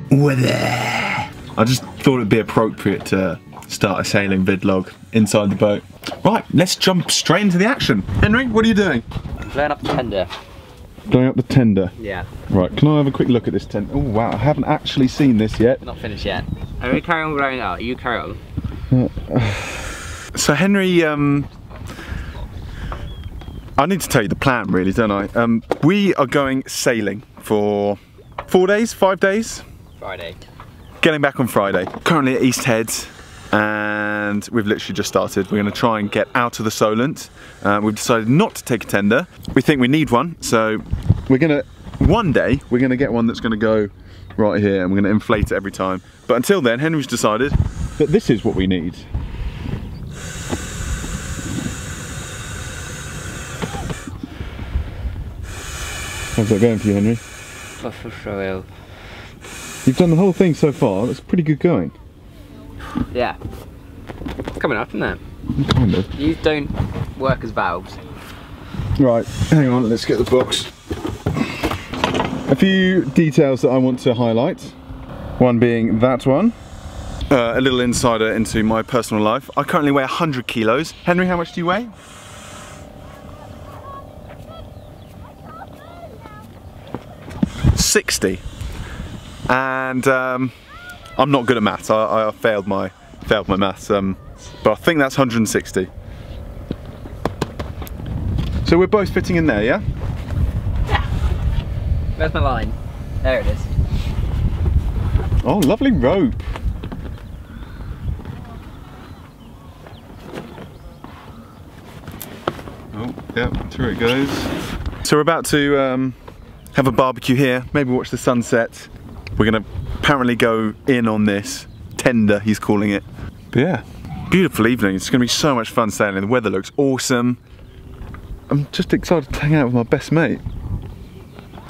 I just thought it'd be appropriate to start a sailing vidlog inside the boat. Right, let's jump straight into the action. Henry, what are you doing? Blowing up the tender. Blowing up the tender? Yeah. Right, can I have a quick look at this tender? Oh wow, I haven't actually seen this yet. Not finished yet. I'm gonna carry on blowing it out. You carry on. So Henry, I need to tell you the plan really, don't I? We are going sailing for 4 days, 5 days? Friday. Getting back on Friday. Currently at East Heads, and we've literally just started. We're going to try and get out of the Solent. We've decided not to take a tender. We think we need one, so we're going to, one day, we're going to get one that's going to go right here, and we're going to inflate it every time. But until then, Henry's decided that this is what we need. How's that going for you, Henry? You've done the whole thing so far. That's pretty good going. Yeah. It's coming up, isn't it? Kind of. You don't work as valves. Right, hang on, let's get the box. A few details that I want to highlight. One being that one. A little insider into my personal life. I currently weigh 100 kilos. Henry, how much do you weigh? 60. And I'm not good at maths. I failed my maths, but I think that's 160. So we're both fitting in there, yeah? Yeah. Where's my line? There it is. Oh, lovely rope. Oh, yeah, through it goes. So we're about to have a barbecue here, maybe watch the sunset. We're gonna apparently go in on this tender, he's calling it. But yeah, beautiful evening. It's gonna be so much fun sailing. The weather looks awesome. I'm just excited to hang out with my best mate.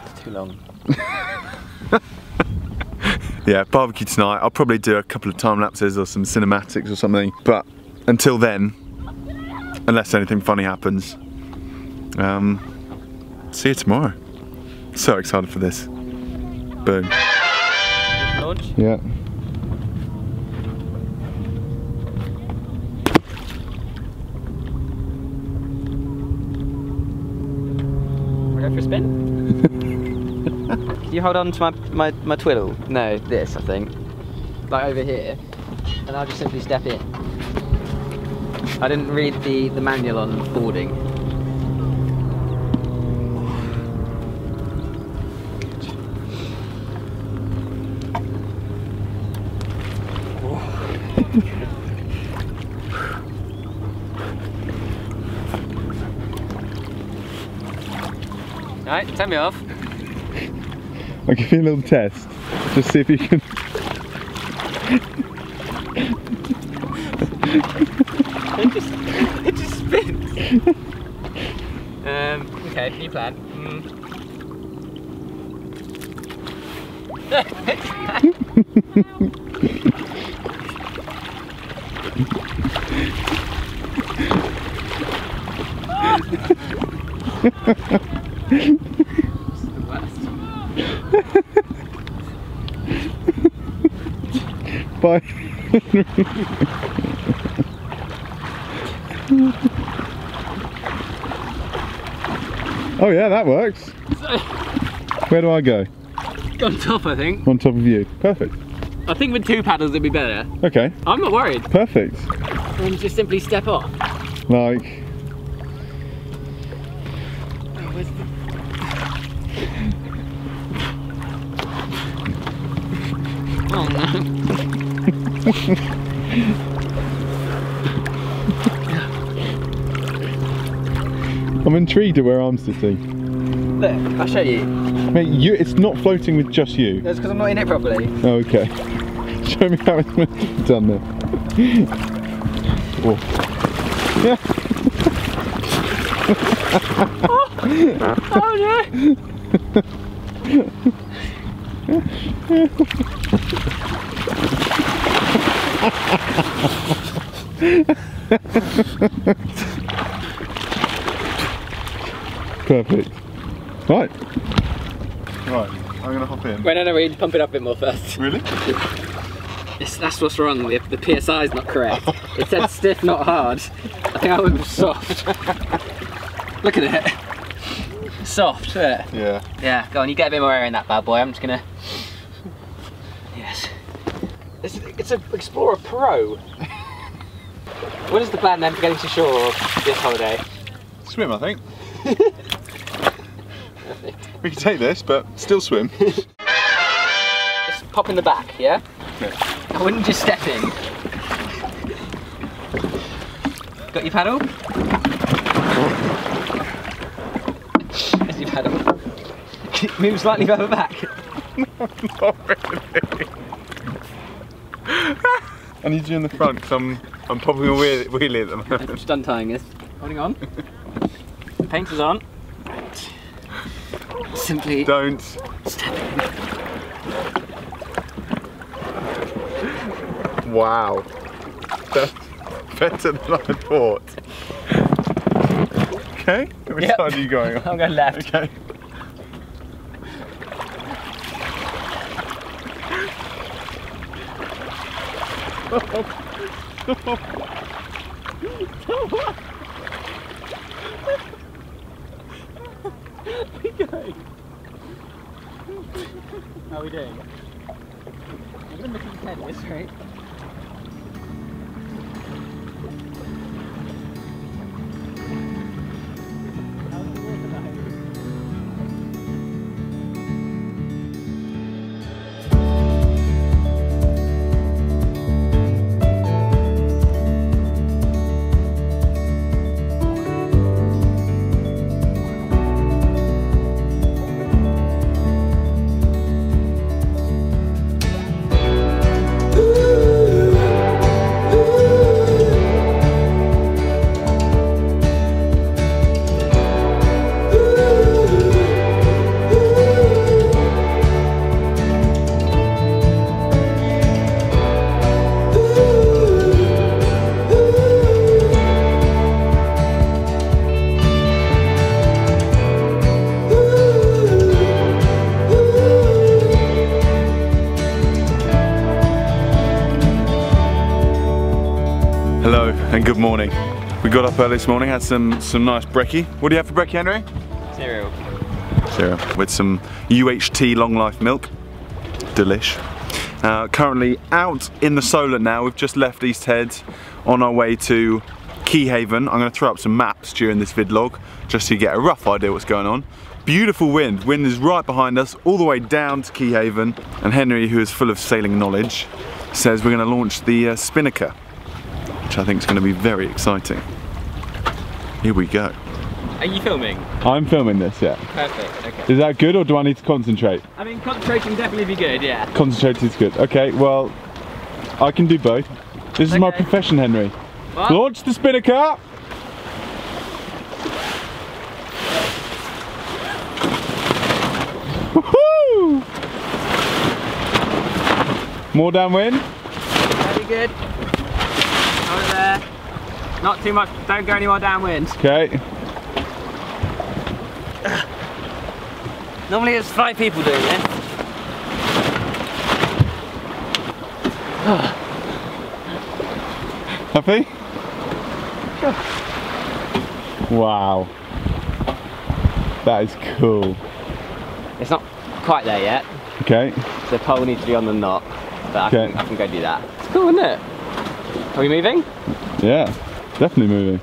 It's too long. Yeah, barbecue tonight. I'll probably do a couple of time lapses or some cinematics or something. But until then, unless anything funny happens, see you tomorrow. So excited for this. Boom. Launch? Yeah. Wanna go for a spin? Can you hold on to my twiddle? No, this I think. Like over here. And I'll just simply step in. I didn't read the manual on boarding. Alright, turn me off. I'll give you a little test. Just see if you can. it just spins. Okay, new plan. Bye. Oh yeah, that works. Where do I go? On top, I think. On top of you. Perfect. I think with 2 paddles it'd be better. Okay. I'm not worried. Perfect. And just simply step off. Like. Oh, where's the... Oh no. I'm intrigued at where I'm sitting. Look, I'll show you. Mate, it's not floating with just you. That's because I'm not in it properly. Oh, okay. Show me how it's meant to be done then. Oh. Yeah. Oh no! Perfect. Right. Right. I'm gonna hop in. Wait, no, we need to pump it up a bit more first. Really? That's what's wrong, the PSI is not correct. It said stiff, not hard. I think I went with soft. Look at it. Soft, look at it. Yeah. Yeah, go on, you get a bit more air in that bad boy. I'm just gonna... Yes. It's an Explorer Pro. What is the plan then for getting to shore this holiday? Swim, I think. We can take this, but still swim. Just pop in the back, yeah? Okay. I wouldn't just step in. Got your paddle? There's your paddle. Move slightly further back. Not really. I need you in the front because I'm popping a wheelie at the moment. I'm just untying this. Holding on. Paint is on. Right. Simply Don't. step in. Wow. That's better than I thought. Okay, which Yep. side are you going on? I'm going left. Okay. How are we doing? I'm going to miss his head this, right? How's the water like? Hello and good morning. We got up early this morning, had some nice brekkie. What do you have for brekkie, Henry? Cereal. Cereal with some UHT long life milk. Delish. Currently out in the Solent now. We've just left East Head on our way to Keyhaven. I'm going to throw up some maps during this vidlog just so you get a rough idea what's going on. Beautiful wind. Wind is right behind us all the way down to Keyhaven, and Henry, who is full of sailing knowledge, says we're going to launch the Spinnaker, which I think is going to be very exciting. Here we go. Are you filming? I'm filming this, yeah. Perfect, okay. Is that good or do I need to concentrate? I mean, concentrating definitely be good, yeah. Concentrate is good. Okay, well, I can do both. This is my Okay. profession, Henry. What? Launch the Spinnaker! Woohoo! More downwind? Very good. Over there. Not too much, don't go any more downwind. Okay. Normally there's 5 people doing this. Happy? Wow. That is cool. It's not quite there yet. Okay. The pole needs to be on the knot, but Okay. I can go do that. It's cool, isn't it? Are we moving? Yeah, definitely moving.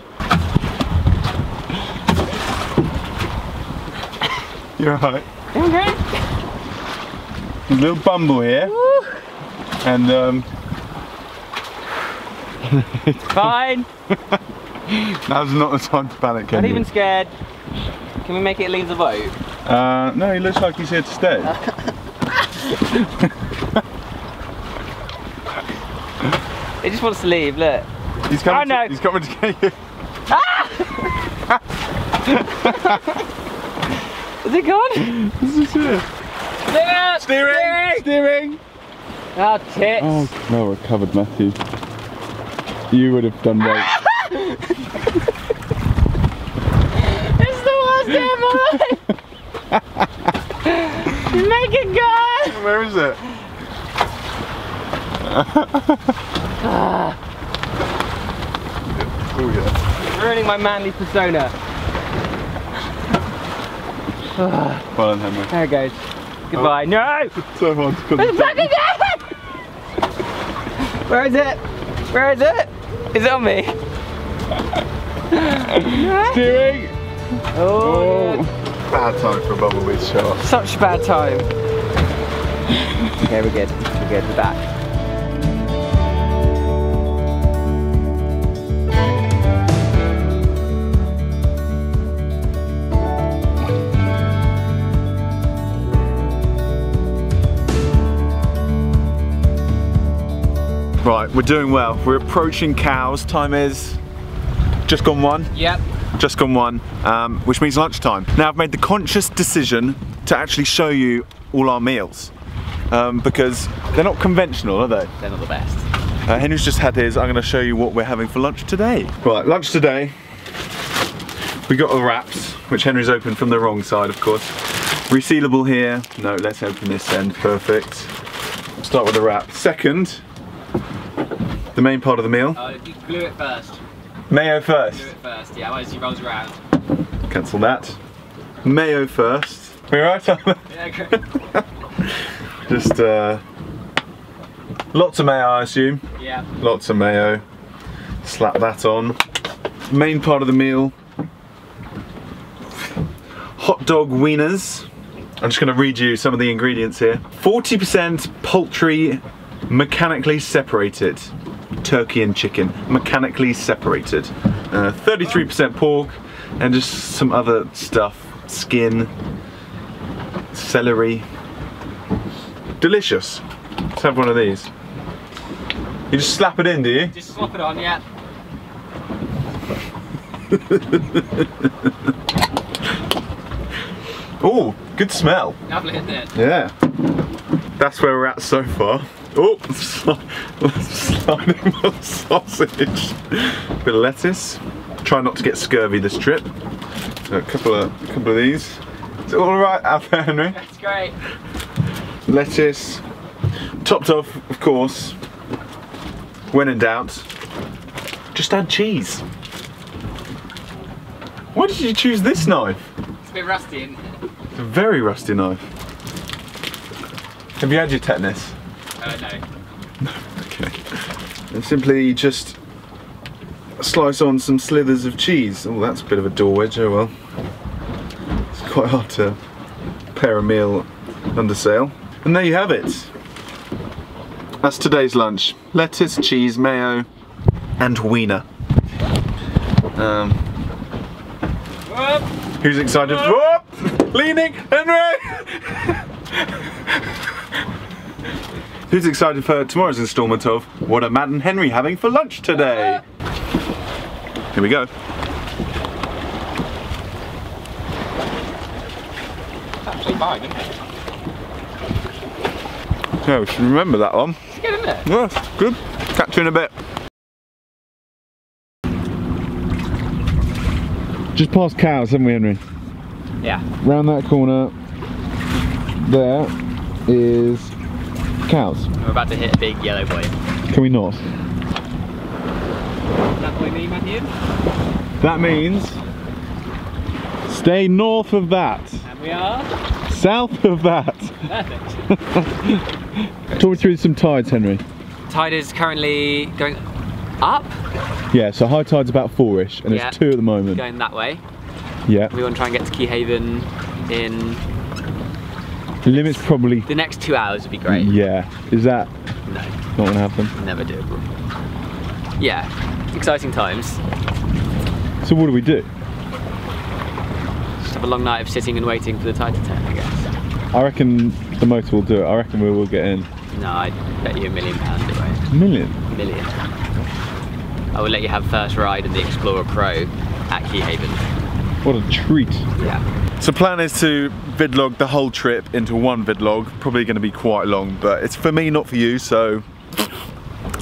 You're right. Okay. A little bumble here. Woo. And Fine. now's not the time to panic, Not Henry. even scared. Can we make it leave the boat? No, he looks like he's here to stay. It just wants to leave, look. He's coming. Oh, no. He's coming to get you. Is it gone? This is it. Steer out! Steering! Steering! Oh, tits. Oh, well recovered, Matthew. You would have done right. It's the worst day of my life! You made Good girl! Where is it? Oh yeah. Ruining my manly persona. Well done, Henry. There it goes. Goodbye. No! It's so hard to It's back again! Where is it? Where is it? Is it on me? Steering! Oh, bad time for a bumblebee shot. such a bad time. Okay, we're good. We're good. We're back. Right, we're doing well. We're approaching cows. Time is just gone 1. Yep. Just gone 1, which means lunchtime. Now I've made the conscious decision to actually show you all our meals because they're not conventional, are they? They're not the best. Henry's just had his. I'm going to show you what we're having for lunch today. Right, lunch today. We got the wraps, which Henry's opened from the wrong side, of course. Resealable here. No, let's open this end. Perfect. Start with the wrap. Second, the main part of the meal. Oh, you glue it first. Mayo first. Glue it first, yeah, otherwise he rolls around. Cancel that. Mayo first. We right? Yeah, great. Just lots of mayo, I assume. Yeah. Lots of mayo. Slap that on. Main part of the meal. Hot dog wieners. I'm just going to read you some of the ingredients here. 40% poultry, mechanically separated. Turkey and chicken, mechanically separated. 33% pork, and just some other stuff. Skin, celery. Delicious. Let's have one of these. You just slap it in, do you? Just slop it on, yeah. Oh, good smell. Lovely, isn't it? Yeah. That's where we're at so far. Oh, sliding my sausage. Bit of lettuce. Try not to get scurvy this trip. So a couple of these. Is it all right out there, Henry? That's great. Lettuce. Topped off, of course. When in doubt, just add cheese. Why did you choose this knife? It's a bit rusty, isn't it? It's a very rusty knife. Have you had your tetanus? No. Okay. And simply just slice on some slithers of cheese. Oh, that's a bit of a door wedge, oh well. It's quite hard to prepare a meal under sail. And there you have it. That's today's lunch. Lettuce, cheese, mayo, and wiener. Who's excited? Whoop! Leaning! Henry! Who's excited for tomorrow's instalment of What Are Matt and Henry Having for Lunch Today? Here we go. It's actually fine, isn't it? Yeah, we should remember that one. It's good, isn't it? Yes, good. Catch you in a bit. Just past cows, haven't we, Henry? Yeah. Round that corner, there is cows. We're about to hit a big yellow boy. Can we not? Does that boy mean, Matthew? That means stay north of that. And we are? South of that. Perfect. Talk me through some tides, Henry. Tide is currently going up. Yeah, so high tide's about 4-ish, and Yeah. it's 2 at the moment. Going that way. Yeah. We want to try and get to Key Haven in The limit's probably... the next 2 hours would be great. Yeah. Is that No, not going to happen? never doable. Yeah, exciting times. So what do we do? Just have a long night of sitting and waiting for the tide to turn, I guess. I reckon the motor will do it. I reckon we will get in. No, I'd bet you £1 million it won't. $1 million? £1 million. I will let you have first ride in the Explorer Pro at Key Haven. What a treat. Yeah. So plan is to vidlog the whole trip into one vidlog. Probably going to be quite long, but it's for me, not for you, so...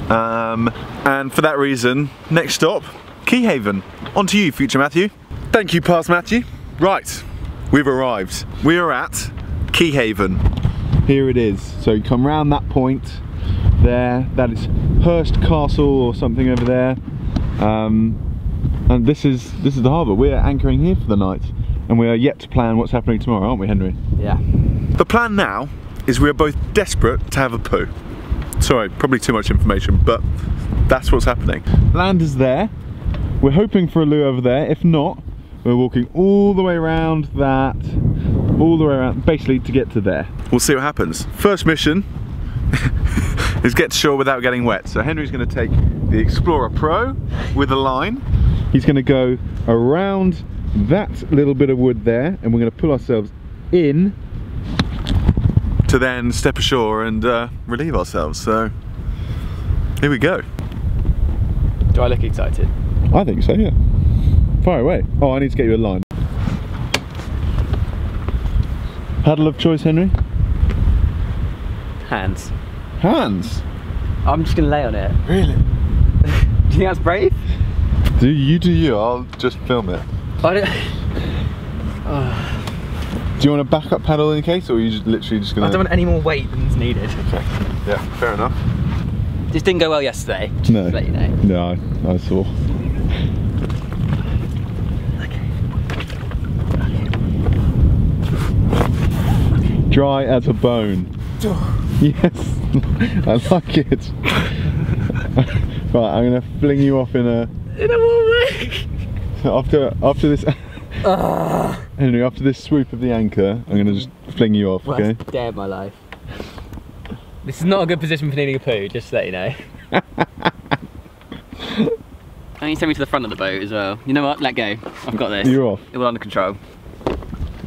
and for that reason, next stop, Key Haven. On to you, future Matthew. Thank you, past Matthew. Right, we've arrived. We are at Key Haven. here it is. So you come round that point there, that is Hurst Castle or something over there, and this is the harbour. We're anchoring here for the night, and we are yet to plan what's happening tomorrow, aren't we, Henry? Yeah. The plan now is we are both desperate to have a poo. Sorry, probably too much information, but that's what's happening. Land is there. We're hoping for a loo over there. If not, we're walking all the way around that, all the way around, basically to get to there. We'll see what happens. First mission is get to shore without getting wet. So Henry's going to take the Explorer Pro with a line. He's going to go around that little bit of wood there, and we're going to pull ourselves in to then step ashore and relieve ourselves. So here we go. Do I look excited? I think so, yeah. Fire away. Oh, I need to get you a line. Paddle of choice, Henry? Hands. Hands? I'm just gonna lay on it. Really? Do you think that's brave? Do you, I'll just film it. I don't... Do you want a backup paddle in case, or are you just literally just gonna... I don't want any more weight than's needed. Okay, yeah, fair enough. This didn't go well yesterday, just No. to let you know. No, I saw. Dry as a bone. Yes, I like it. Right, I'm gonna fling you off in a warm lake. After this, Henry, after this swoop of the anchor, I'm gonna just fling you off. Okay. Worst day of my life. This is not a good position for needing a poo, just to let you know. I need to take me to the front of the boat as well. You know what? Let go. I've got this. You're off. It's all under control.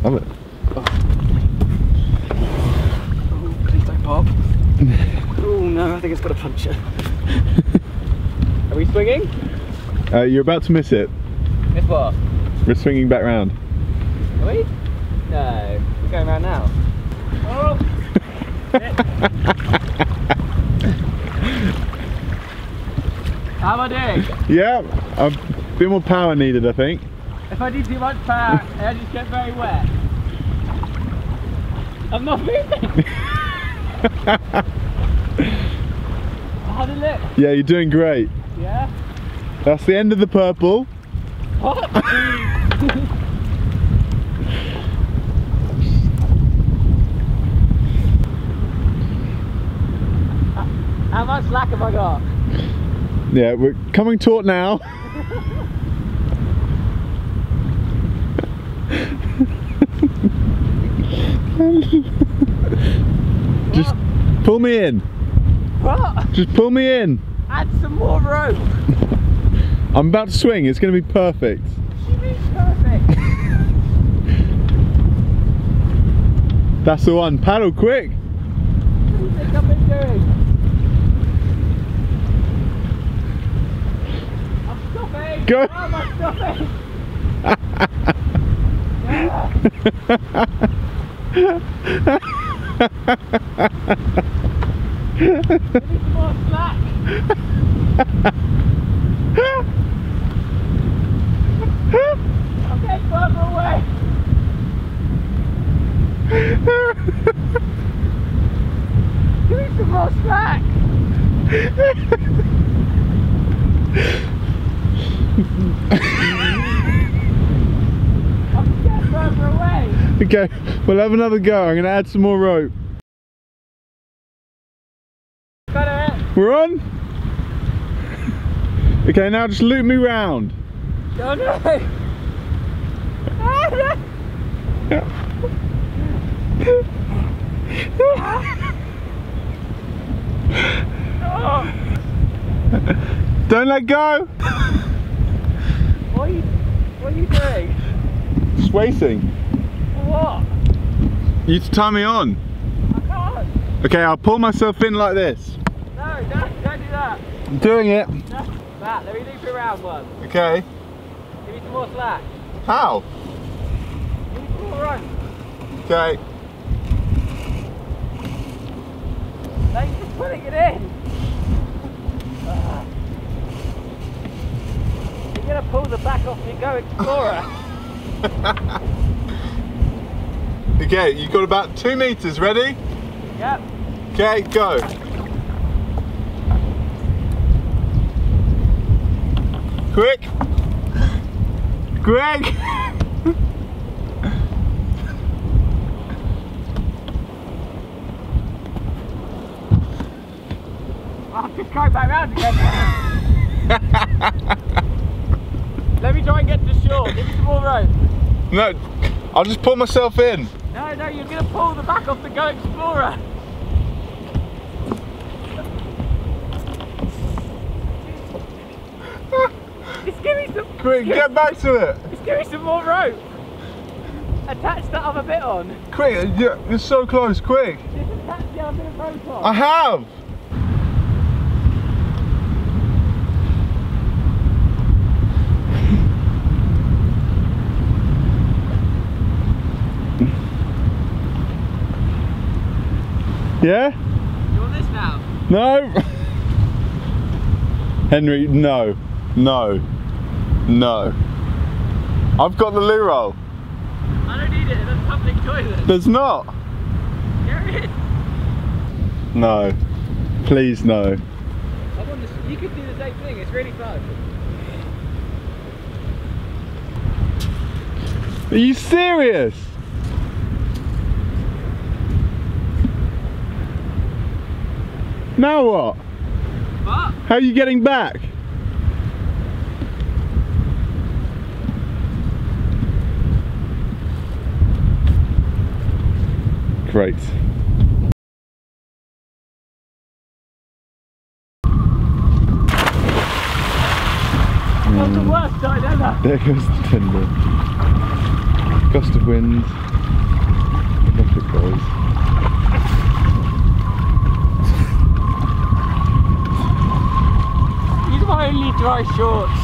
Love it. Please don't pop. Oh no, I think it's got a puncture. Are we swinging? You're about to miss it. Miss what? We're swinging back round. Are we? No, we're going around now. Oh! How am I doing? Yeah, a bit more power needed, I think. If I do too much power, I just get very wet. I'm not moving! How did it look? Yeah, you're doing great. Yeah? That's the end of the purple. What? How much slack have I got? Yeah, we're coming taut now. Just pull me in. What? Just pull me in. Add some more rope. I'm about to swing, it's going to be perfect. What do you mean perfect? That's the one. Paddle quick. What do you think I've been doing? I'm stopping! Go. How am I stopping? Give me some more slack! I'm getting further away! Give me some more slack! I'm getting further away! Okay, we'll have another go. I'm going to add some more rope. Got it! We're on? Okay, now just loop me round. Oh no! Don't let go! What are you doing? Just waiting. What? You need to tie me on. I can't! Okay, I'll pull myself in like this. No, don't do that! I'm doing it. No, that, let me loop you around one. Okay. Give me some more slack. How? Give me some more run. Okay. Thanks for putting it in! You're gonna pull the back off your Go Explorer. Okay, you've got about 2 meters, ready? Yep. Okay, go. Quick. Greg. I'll just go back round again. Let me try and get to shore. Give me some more rope. No, I'll just pull myself in. No, you're going to pull the back off the Go Explorer. Just give me some... Quick, get back to it. Just give me some more rope. Attach that other bit on. Quick, you're so close, quick. Just attach the other bit of rope on. I have. Yeah? You want this now? No. Henry, no. No. No. I've got the loo roll. I don't need it in a public toilet. There's not. There it is. No. Please no. You could do the same thing, it's really fun. Are you serious? Now what? What? How are you getting back? Great. That's the worst side ever. There goes the tender. Gust of wind. Off it goes. These are my only dry shorts.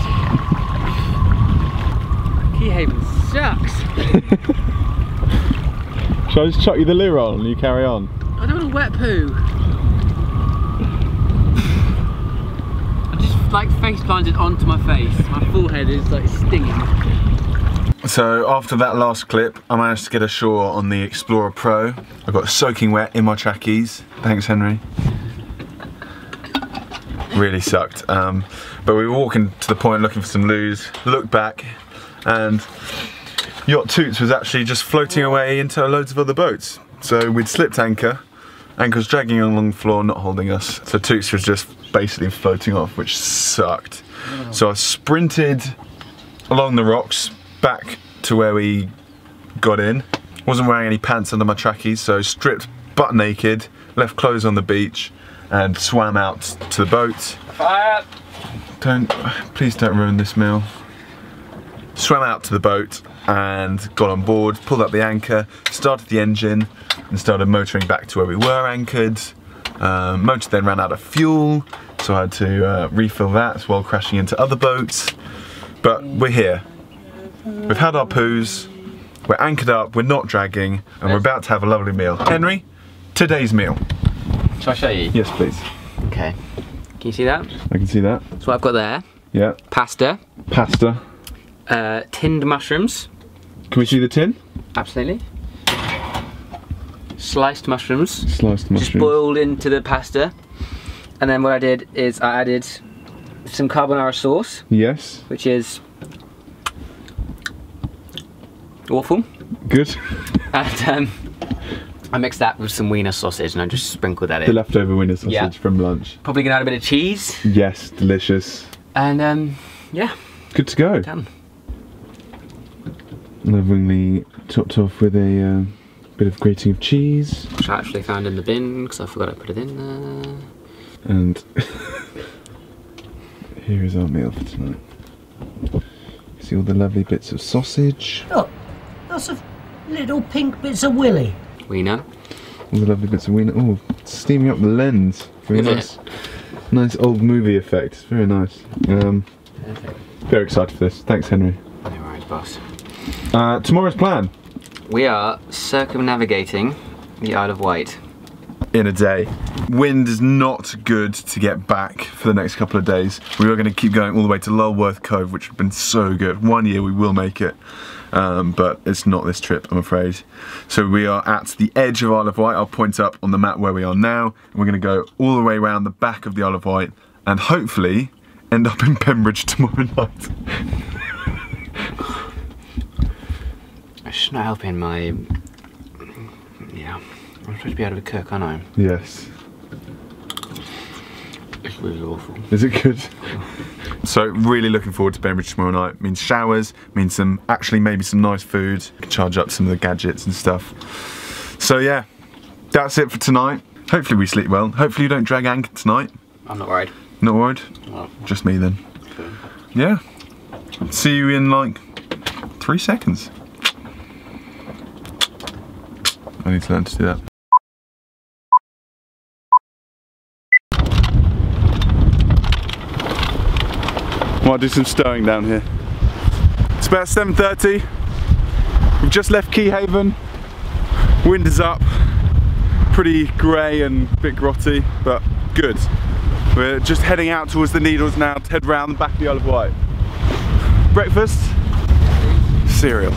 Keyhaven sucks. Shall I just chuck you the loo roll and you carry on? I don't want a wet poo. I just like face planted onto my face. My forehead is like stinging. So after that last clip, I managed to get ashore on the Explorer Pro. I got soaking wet in my trackies. Thanks, Henry. Really sucked. But we were walking to the point looking for some loos, looked back, and Yacht Toots was actually just floating away into loads of other boats. So we'd slipped anchor, anchor's dragging along the floor, not holding us. So Toots was just basically floating off, which sucked. So I sprinted along the rocks, back to where we got in. Wasn't wearing any pants under my trackies, so stripped butt naked, left clothes on the beach, and swam out to the boat. Fire! Please don't ruin this meal. Swam out to the boat and got on board, pulled up the anchor, started the engine, and started motoring back to where we were anchored. Motor then ran out of fuel, so I had to refill that while crashing into other boats. But we're here. We've had our poos, we're anchored up, we're not dragging, and we're about to have a lovely meal. Henry, today's meal. Shall I show you? Yes, please. Okay. Can you see that? I can see that. That's what I've got there. Yeah. Pasta. Pasta. Tinned mushrooms. Can we see the tin? Absolutely. Sliced mushrooms. Sliced mushrooms. Just boiled into the pasta. And then what I did is I added some carbonara sauce. Yes. Which is awful. Good. And I mixed that with some wiener sausage and I just sprinkled that in. The leftover wiener sausage from lunch. Probably gonna add a bit of cheese. Yes, delicious. And yeah. Good to go. Done. Lovingly topped off with a bit of grating of cheese. Which I actually found in the bin because I forgot I put it in there. And here is our meal for tonight. See all the lovely bits of sausage. Look, lots of little pink bits of willy. Wiener. All the lovely bits of wiener. Oh, steaming up the lens. Very nice. Nice old movie effect. It's very nice. Perfect. Very excited for this. Thanks, Henry. No worries, boss. Tomorrow's plan. We are circumnavigating the Isle of Wight. in a day. Wind is not good to get back for the next couple of days. We are going to keep going all the way to Lulworth Cove, which has been so good. One year we will make it, but it's not this trip, I'm afraid. So we are at the edge of Isle of Wight. I'll point up on the map where we are now. And we're going to go all the way around the back of the Isle of Wight and hopefully end up in Pembridge tomorrow night. It's not helping my... Yeah, I'm supposed to be out of a cook, aren't I? Yes. It's really awful. Is it good? So really looking forward to Pembridge tomorrow night. Means showers, means maybe some nice food. Can charge up some of the gadgets and stuff. So yeah, that's it for tonight. Hopefully we sleep well. Hopefully you don't drag anchor tonight. I'm not worried. Not worried? No. Just me then. Okay. Yeah. See you in like 3 seconds. I need to learn to do that. Might do some stowing down here. It's about 7:30. We've just left Keyhaven. Wind is up. Pretty grey and a bit grotty, but good. We're just heading out towards the Needles now to head round the back of the Isle of Wight. Breakfast? Cereal.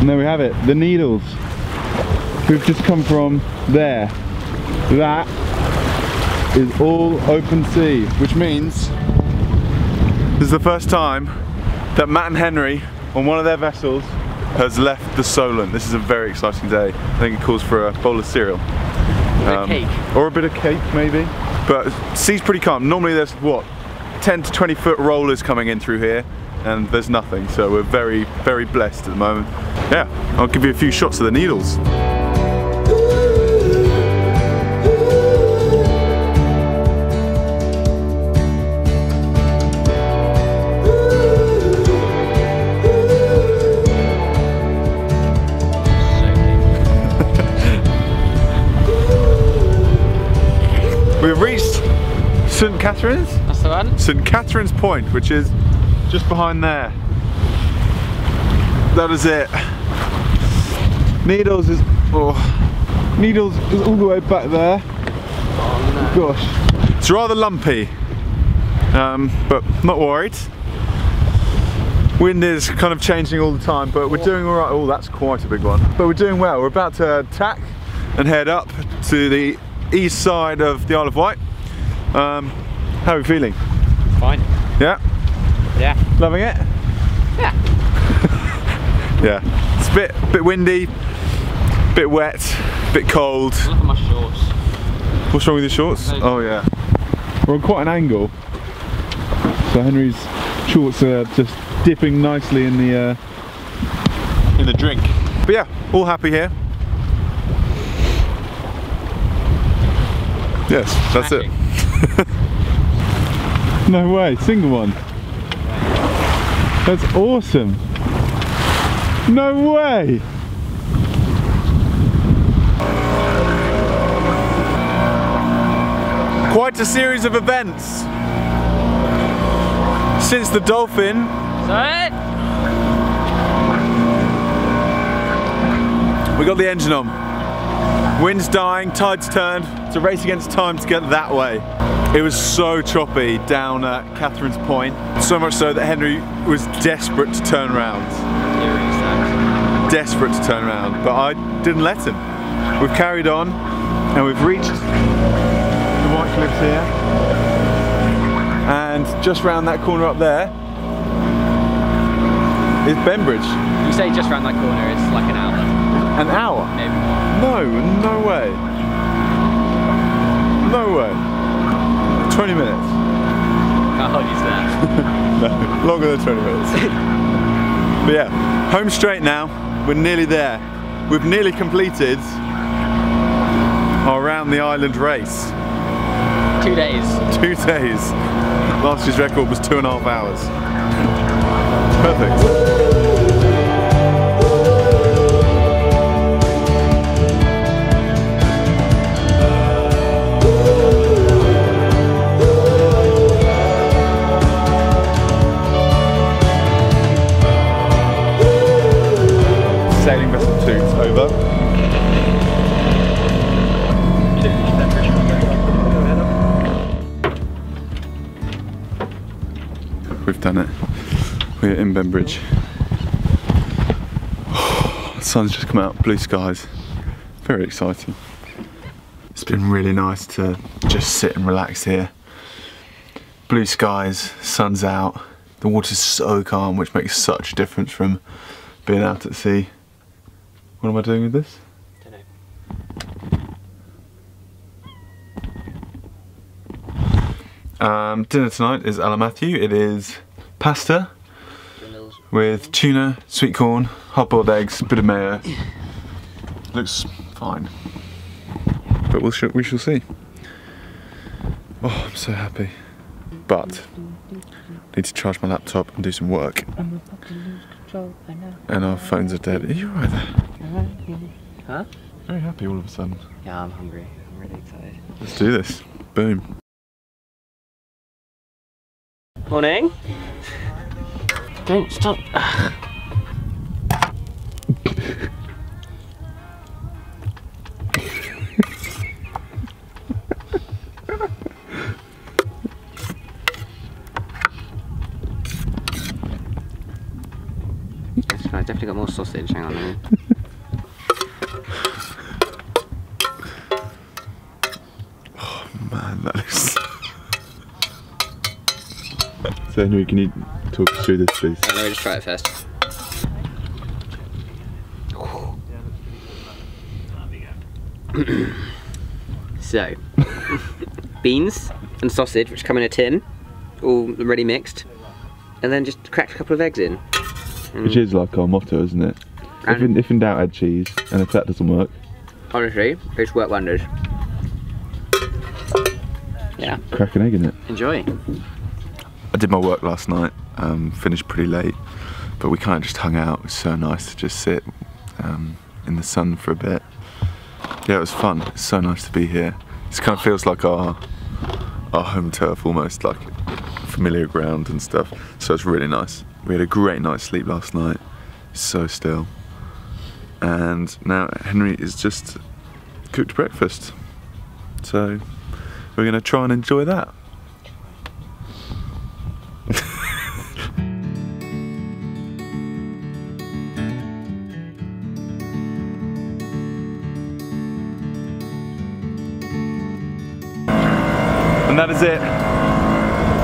And there we have it, the Needles. We've just come from there. That is all open sea, which means this is the first time that Matt and Henry on one of their vessels has left the Solent. This is a very exciting day. I think it calls for a bowl of cereal. A cake. Or a bit of cake maybe. But sea's pretty calm. Normally there's what, 10 to 20 foot rollers coming in through here, and there's nothing, so we're very, very blessed at the moment. Yeah, I'll give you a few shots of the Needles. We've reached St Catherine's? That's the one. St Catherine's Point, which is just behind there. That is it. Needles is all the way back there. Oh, no. Gosh, it's rather lumpy, but not worried. Wind is kind of changing all the time, but we're doing all right. Oh, that's quite a big one. But we're doing well. We're about to tack and head up to the east side of the Isle of Wight. How are we feeling? Fine. Yeah? Yeah. Loving it? Yeah. Yeah. It's a bit windy, a bit wet, a bit cold. Look at my shorts. What's wrong with your shorts? No. Oh yeah. We're on quite an angle. So Henry's shorts are just dipping nicely in the drink. But yeah, all happy here. Yes, that's it. No way, single one. That's awesome. No way. Quite a series of events since the Dolphin. Sorry? We got the engine on. Wind's dying, tide's turned. It's a race against time to get that way. It was so choppy down at Catherine's Point, so much so that Henry was desperate to turn around. Desperate to turn around, but I didn't let him. We've carried on and we've reached the White Cliffs here, and just round that corner up there is Bembridge. You say just round that corner, it's like an hour. An hour? Maybe more. No, no way. No way. 20 minutes. Can't hold you to that. No, longer than 20 minutes. But yeah, home straight now. We're nearly there. We've nearly completed our round the island race. 2 days. 2 days. Last year's record was 2.5 hours. Perfect. done it. We're in Bembridge. The sun's just come out, blue skies. Very exciting. It's been really nice to just sit and relax here. Blue skies, sun's out. The water's so calm, which makes such a difference from being out at sea. What am I doing with this? Dinner tonight is a la Matthew. It is pasta with tuna, sweet corn, hard-boiled eggs, a bit of mayo. Looks fine, but we shall see. Oh, I'm so happy, but I need to charge my laptop and do some work. And our phones are dead. Are you alright there? Huh? Very happy all of a sudden. Yeah, I'm hungry. I'm really excited. Let's do this. Boom. Morning. Don't stop. I definitely got more sausage. Hang on a minute. Oh man, that is. So Henry, can you talk us through this, please? Let me just try it first. So, beans and sausage, which come in a tin, all ready mixed, and then just cracked a couple of eggs in. Which is like our motto, isn't it? If in doubt, add cheese, and if that doesn't work, Honestly, it's worked wonders. Yeah. crack an egg in it. Enjoy. I did my work last night, finished pretty late, but we kind of just hung out. It was so nice to just sit in the sun for a bit. Yeah, it was fun. It's so nice to be here. This kind of feels like our home turf, almost like familiar ground and stuff. So it's really nice. We had a great night's sleep last night. So still. And now Henry is just cooked breakfast. So we're going to try and enjoy that. And that is it.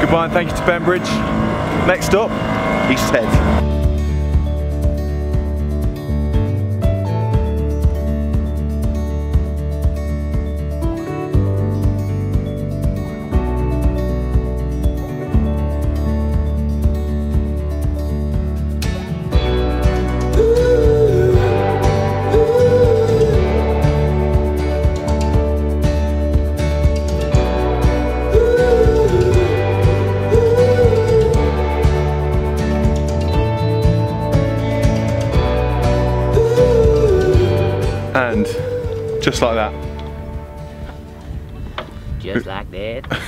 Goodbye and thank you to Bembridge. Next stop, East Head. And just like that, Just like that.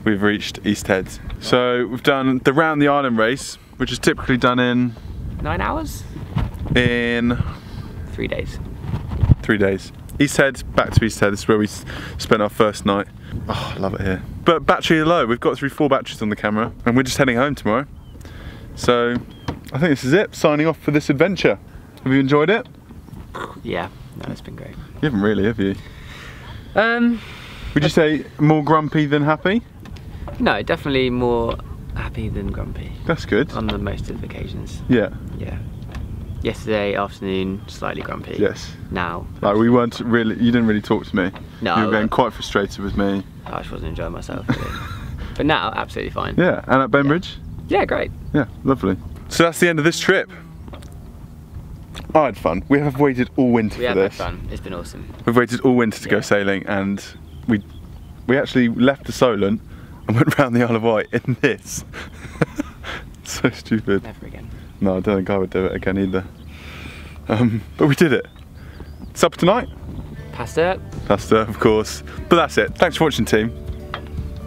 we've reached East Head. So we've done the round the island race, which is typically done in 9 hours? in 3 days. 3 days. East Head, back to East Head. This is where we spent our first night. Oh, I love it here. But battery low. We've got through 4 batteries on the camera, and we're just heading home tomorrow. So I think this is it. Signing off for this adventure. Have you enjoyed it? Yeah, no, it's been great. You haven't really, have you? Would you say more grumpy than happy? No, definitely more happy than grumpy. That's good. On the most of the occasions. Yeah. Yeah. Yesterday afternoon, slightly grumpy. Yes. Now. Like we weren't really, you didn't really talk to me. No. You were getting quite frustrated with me. I just wasn't enjoying myself really. But now, absolutely fine. Yeah, and at Bembridge? Yeah, great. Yeah, lovely. So that's the end of this trip. I had fun. We have waited all winter We for have this. had fun. It's been awesome. We've waited all winter to go sailing, and we actually left the Solent and went round the Isle of Wight in this. So stupid. Never again. No, I don't think I would do it again either. But we did it. Supper tonight? Pasta. Pasta, of course. But that's it. Thanks for watching, team.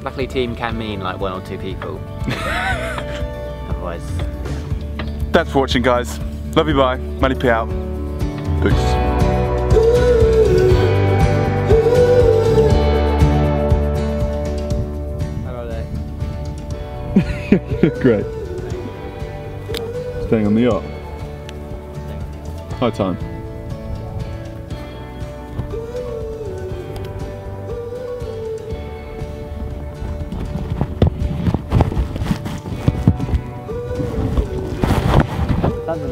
Luckily, team can mean like 1 or 2 people. Otherwise. Thanks for watching, guys. Love you, bye. Matty P out. Peace. How are they? Great. Staying on the yacht. High time. Thunder